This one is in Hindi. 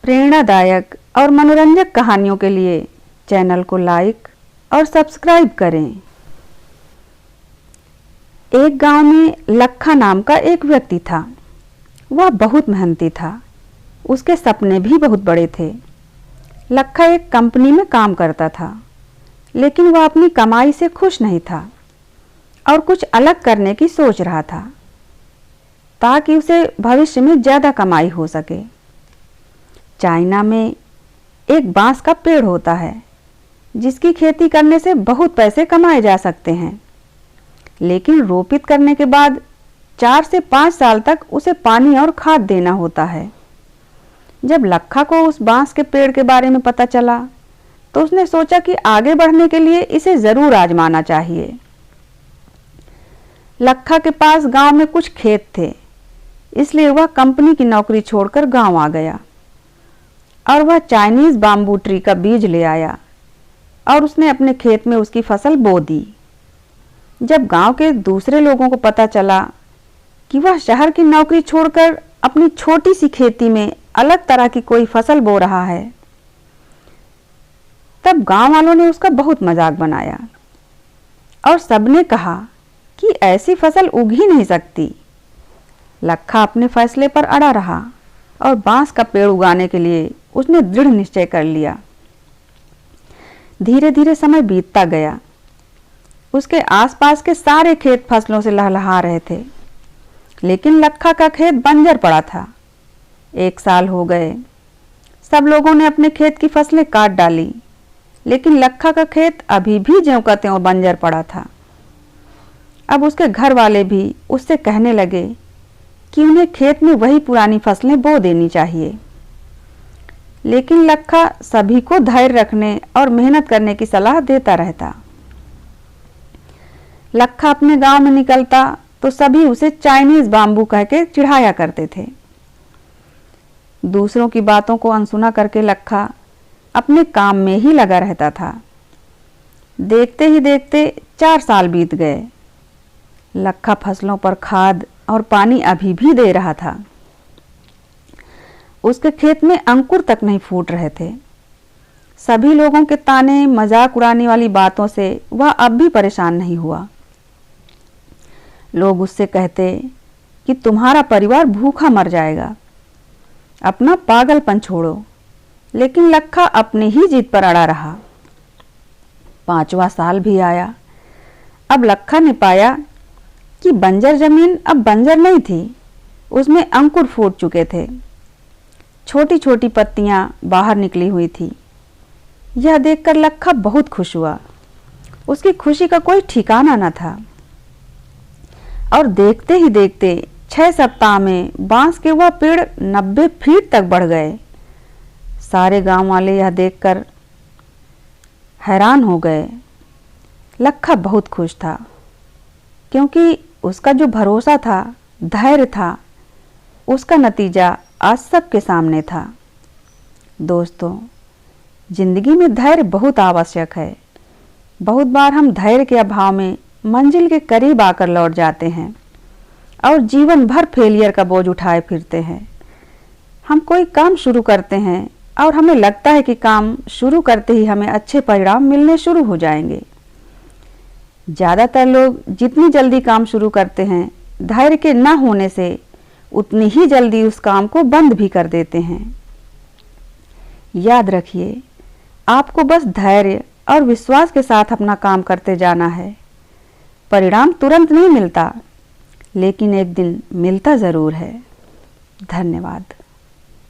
प्रेरणादायक और मनोरंजक कहानियों के लिए चैनल को लाइक और सब्सक्राइब करें। एक गांव में लखा नाम का एक व्यक्ति था। वह बहुत मेहनती था। उसके सपने भी बहुत बड़े थे। लखा एक कंपनी में काम करता था, लेकिन वह अपनी कमाई से खुश नहीं था और कुछ अलग करने की सोच रहा था ताकि उसे भविष्य में ज़्यादा कमाई हो सके। चाइना में एक बांस का पेड़ होता है जिसकी खेती करने से बहुत पैसे कमाए जा सकते हैं, लेकिन रोपित करने के बाद 4 से 5 साल तक उसे पानी और खाद देना होता है। जब लखा को उस बांस के पेड़ के बारे में पता चला तो उसने सोचा कि आगे बढ़ने के लिए इसे ज़रूर आजमाना चाहिए। लखा के पास गांव में कुछ खेत थे, इसलिए वह कंपनी की नौकरी छोड़कर गांव आ गया और वह चाइनीज बाम्बू ट्री का बीज ले आया और उसने अपने खेत में उसकी फसल बो दी। जब गांव के दूसरे लोगों को पता चला कि वह शहर की नौकरी छोड़कर अपनी छोटी सी खेती में अलग तरह की कोई फसल बो रहा है, तब गांव वालों ने उसका बहुत मजाक बनाया और सबने कहा कि ऐसी फसल उग ही नहीं सकती। लखा अपने फैसले पर अड़ा रहा और बांस का पेड़ उगाने के लिए उसने दृढ़ निश्चय कर लिया। धीरे धीरे समय बीतता गया। उसके आसपास के सारे खेत फसलों से लहलहा रहे थे, लेकिन लखा का खेत बंजर पड़ा था। 1 साल हो गए। सब लोगों ने अपने खेत की फसलें काट डाली, लेकिन लखा का खेत अभी भी ज्यों का त्यों बंजर पड़ा था। अब उसके घर वाले भी उससे कहने लगे कि उन्हें खेत में वही पुरानी फसलें बो देनी चाहिए, लेकिन लखा सभी को धैर्य रखने और मेहनत करने की सलाह देता रहता। लखा अपने गांव में निकलता तो सभी उसे चाइनीज बाम्बू कह के चिढ़ाया करते थे। दूसरों की बातों को अनसुना करके लखा अपने काम में ही लगा रहता था। देखते ही देखते 4 साल बीत गए। लखा फसलों पर खाद और पानी अभी भी दे रहा था। उसके खेत में अंकुर तक नहीं फूट रहे थे। सभी लोगों के ताने मजाक उड़ाने वाली बातों से वह अब भी परेशान नहीं हुआ। लोग उससे कहते कि तुम्हारा परिवार भूखा मर जाएगा, अपना पागलपन छोड़ो, लेकिन लखा अपनी ही जिद पर अड़ा रहा। 5वां साल भी आया। अब लखा ने पाया कि बंजर जमीन अब बंजर नहीं थी, उसमें अंकुर फूट चुके थे। छोटी छोटी पत्तियां बाहर निकली हुई थी। यह देखकर लखा बहुत खुश हुआ। उसकी खुशी का कोई ठिकाना न था और देखते ही देखते 6 सप्ताह में बांस के वह पेड़ 90 फीट तक बढ़ गए। सारे गांव वाले यह देखकर हैरान हो गए। लखा बहुत खुश था, क्योंकि उसका जो भरोसा था, धैर्य था, उसका नतीजा आज सबके सामने था। दोस्तों, जिंदगी में धैर्य बहुत आवश्यक है। बहुत बार हम धैर्य के अभाव में मंजिल के करीब आकर लौट जाते हैं और जीवन भर फेलियर का बोझ उठाए फिरते हैं। हम कोई काम शुरू करते हैं और हमें लगता है कि काम शुरू करते ही हमें अच्छे परिणाम मिलने शुरू हो जाएंगे। ज़्यादातर लोग जितनी जल्दी काम शुरू करते हैं, धैर्य के न होने से उतनी ही जल्दी उस काम को बंद भी कर देते हैं। याद रखिए, आपको बस धैर्य और विश्वास के साथ अपना काम करते जाना है। परिणाम तुरंत नहीं मिलता, लेकिन एक दिन मिलता ज़रूर है। धन्यवाद।